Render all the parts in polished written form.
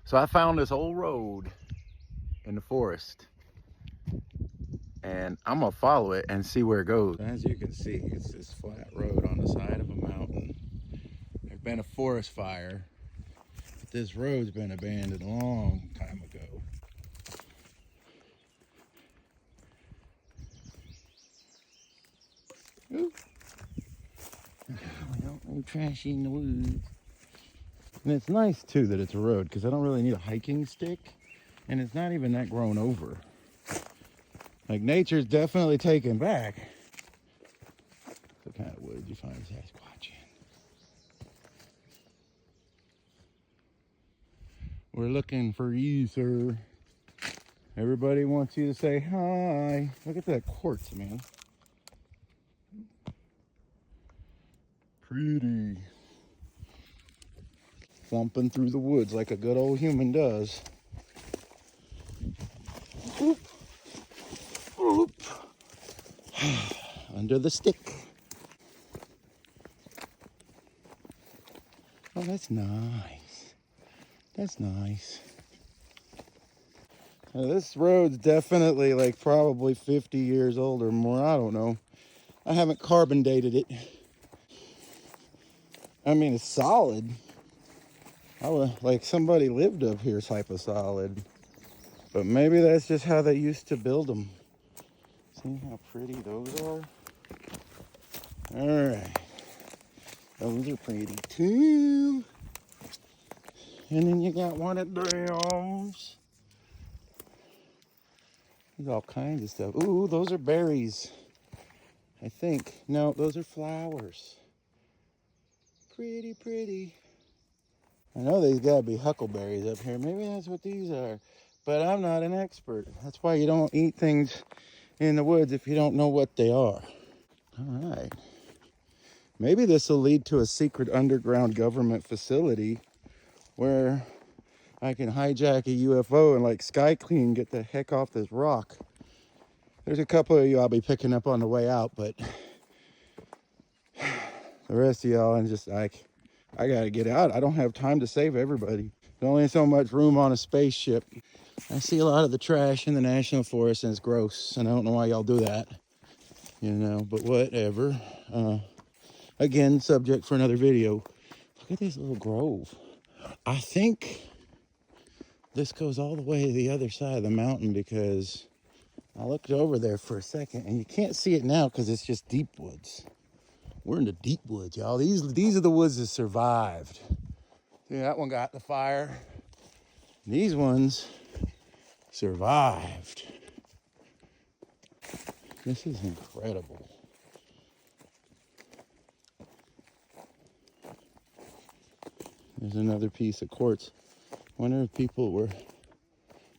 So I found this old road in the forest, and I'm gonna follow it and see where it goes. As you can see, it's this flat road on the side of a mountain. There's been a forest fire, but this road's been abandoned a long time ago. Ooh. We don't need trashy in the woods. And it's nice too that it's a road, because I don't really need a hiking stick, and it's not even that grown over. Like, nature's definitely taken back. What kind of wood you find Squatchy in? We're looking for you, sir. Everybody wants you to say hi. Look at that quartz, man. Pretty. Thumping through the woods like a good old human does. Oop. Oop. Under the stick. Oh, that's nice. That's nice. Now, this road's definitely like probably 50 years old or more. I don't know. I haven't carbon dated it. I mean, it's solid. Like somebody lived up here type of solid. But maybe that's just how they used to build them. See how pretty those are? All right. Those are pretty too. And then you got one of those. There's all kinds of stuff. Ooh, those are berries. I think. No, those are flowers. Pretty, pretty. I know there's got to be huckleberries up here. Maybe that's what these are. But I'm not an expert. That's why you don't eat things in the woods if you don't know what they are. All right. Maybe this will lead to a secret underground government facility where I can hijack a UFO and like sky clean, get the heck off this rock. There's a couple of you I'll be picking up on the way out, but the rest of y'all, I'm just like, I gotta get out. I don't have time to save everybody. There's only so much room on a spaceship. I see a lot of the trash in the national forest and it's gross, and I don't know why y'all do that, you know, but whatever. Again, subject for another video. Look at this little grove. I think this goes all the way to the other side of the mountain, because I looked over there for a second and you can't see it now because it's just deep woods. We're in the deep woods, y'all. These are the woods that survived. See, that one got the fire. These ones survived. This is incredible. There's another piece of quartz. Wonder if people were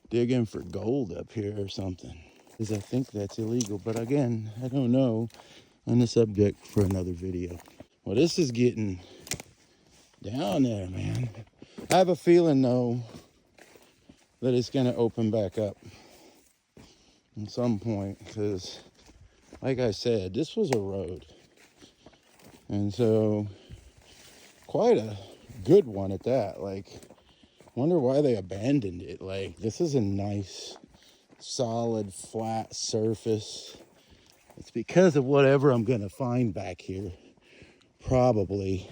digging for gold up here or something. Because I think that's illegal. But again, I don't know. On the subject for another video. Well, this is getting down there, man. I have a feeling, though, that it's going to open back up at some point. Because, like I said, this was a road. And so, quite a good one at that. Like, wonder why they abandoned it. Like, this is a nice, solid, flat surface. It's because of whatever I'm going to find back here. Probably.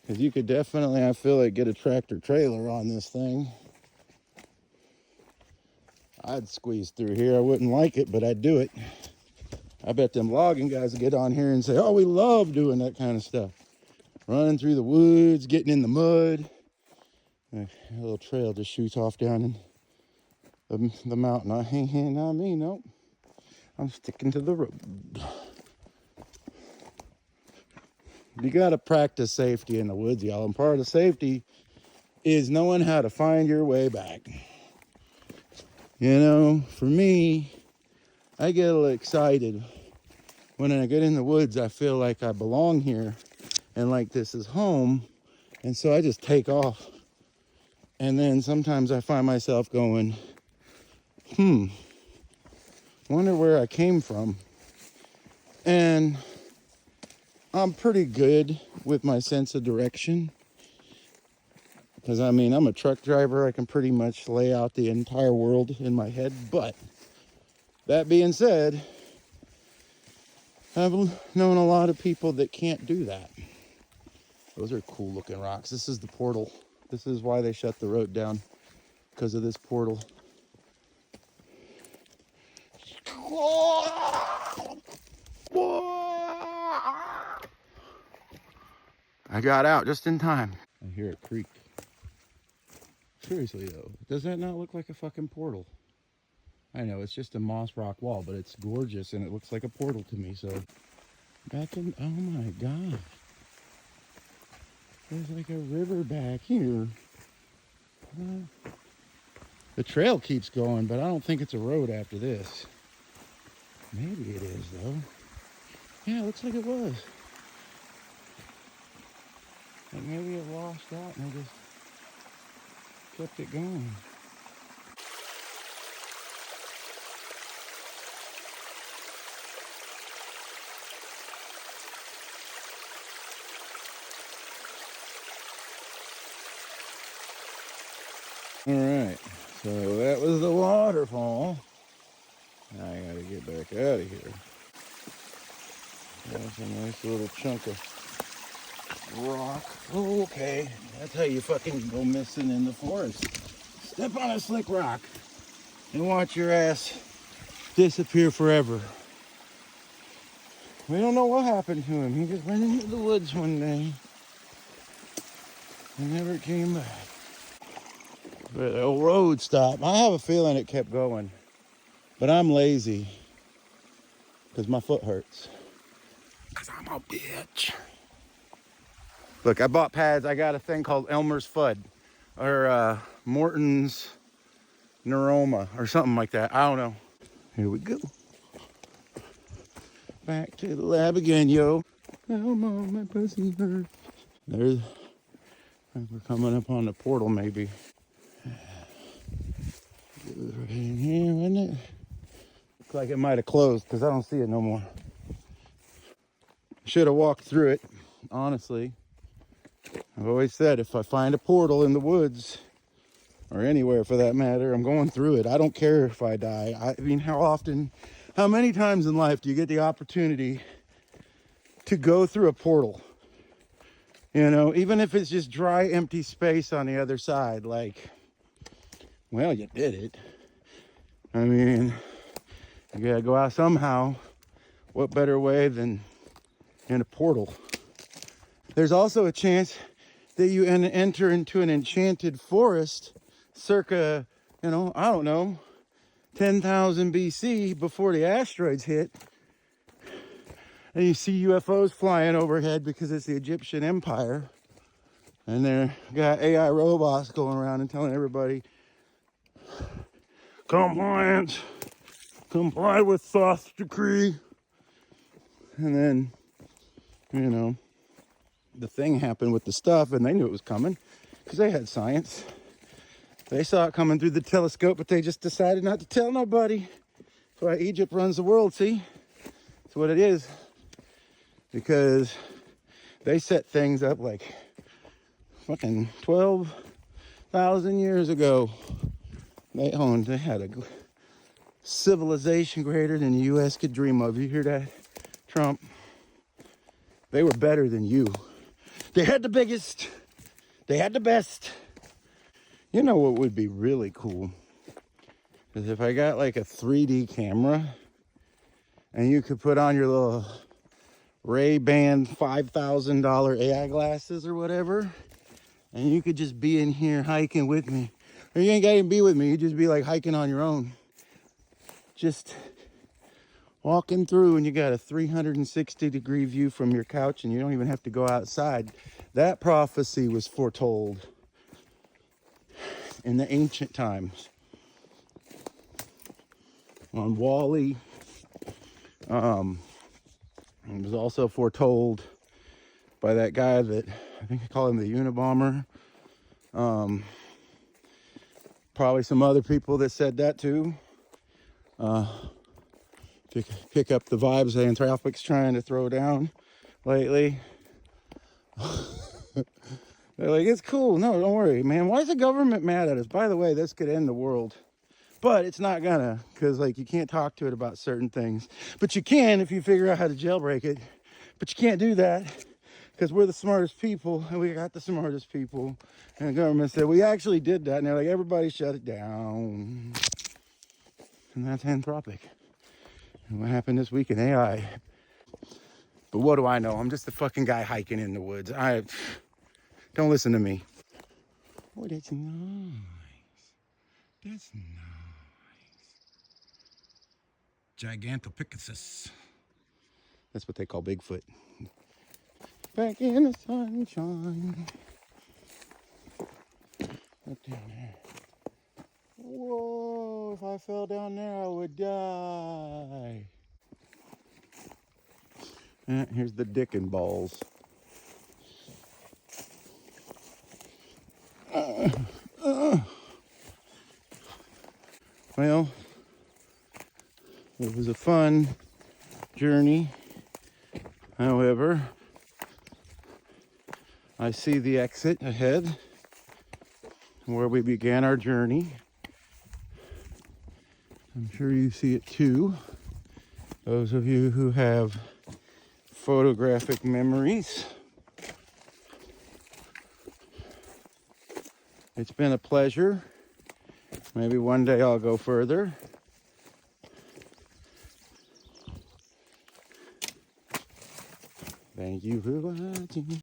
Because you could definitely, I feel like, get a tractor trailer on this thing. I'd squeeze through here. I wouldn't like it, but I'd do it. I bet them logging guys would get on here and say, oh, we love doing that kind of stuff. Running through the woods, getting in the mud. A little trail just shoots off down in the mountain. Not me, nope. I'm sticking to the road. You got to practice safety in the woods, y'all. And part of the safety is knowing how to find your way back. You know, for me, I get a little excited. When I get in the woods, I feel like I belong here and like this is home. And so I just take off. And then sometimes I find myself going, wonder where I came from. And I'm pretty good with my sense of direction. Because, I mean, I'm a truck driver. I can pretty much lay out the entire world in my head. But that being said, I've known a lot of people that can't do that. Those are cool looking rocks. This is the portal. This is why they shut the road down, because of this portal. I got out just in time. I hear a creak. Seriously though, does that not look like a fucking portal? I know it's just a moss rock wall, but it's gorgeous and it looks like a portal to me. So back in, oh my god, there's like a river back here. The trail keeps going, but I don't think it's a road after this. Maybe it is though. Yeah, it looks like it was. Like maybe it washed out and I just kept it going. All right, so that was the waterfall. Now I gotta get back out of here. That's a nice little chunk of rock. Oh, okay, that's how you fucking go missing in the forest. Step on a slick rock and watch your ass disappear forever. We don't know what happened to him. He just went into the woods one day and never came back. But the old road stopped. I have a feeling it kept going, but I'm lazy because my foot hurts. Because I'm a bitch. Look, I bought pads. I got a thing called Elmer's Fudd or Morton's Neuroma or something like that. I don't know. Here we go. Back to the lab again, yo. Elmo, my pussy hurts. There's, I think we're coming up on the portal maybe. It was right in here, wasn't it? Looks like it might have closed because I don't see it no more. Should have walked through it, honestly. I've always said if I find a portal in the woods, or anywhere for that matter, I'm going through it. I don't care if I die. I mean, how many times in life do you get the opportunity to go through a portal? You know, even if it's just dry, empty space on the other side, like, well, you did it. I mean, you gotta go out somehow. What better way than in a portal? There's also a chance that you enter into an enchanted forest circa, you know, I don't know, 10,000 BC before the asteroids hit. And you see UFOs flying overhead because it's the Egyptian Empire. And they got AI robots going around and telling everybody, compliance, comply with Thoth's decree. And then, you know, the thing happened with the stuff and they knew it was coming because they had science. They saw it coming through the telescope, but they just decided not to tell nobody. That's why Egypt runs the world, see? That's what it is. Because they set things up like fucking 12,000 years ago. They had a civilization greater than the U.S. could dream of. You hear that, Trump? They were better than you. They had the biggest. They had the best. You know what would be really cool? Is if I got like a 3D camera and you could put on your little Ray-Ban $5,000 AI glasses or whatever, and you could just be in here hiking with me. Or you ain't got to be with me. You just be like hiking on your own. Just walking through and you got a 360-degree view from your couch and you don't even have to go outside. That prophecy was foretold in the ancient times on Wall-E. It was also foretold by that guy that I think they call him the Unabomber. Probably some other people that said that too. Pick up the vibes that Anthropic's trying to throw down lately. They're like, it's cool. No, don't worry, man. Why is the government mad at us? By the way, this could end the world. But it's not gonna, because like you can't talk to it about certain things. But you can if you figure out how to jailbreak it. But you can't do that because we're the smartest people and we got the smartest people. And the government said, we actually did that. And they're like, everybody shut it down. And that's Anthropic. And what happened this week in AI? But what do I know? I'm just a fucking guy hiking in the woods. Don't listen to me. Oh, that's nice. That's nice. Gigantopithecus. That's what they call Bigfoot. Back in the sunshine. Up down there. Whoa, if I fell down there, I would die. Here's the dick and balls. Well, it was a fun journey. However, I see the exit ahead where we began our journey. I'm sure you see it too. Those of you who have photographic memories. It's been a pleasure. Maybe one day I'll go further. Thank you for watching.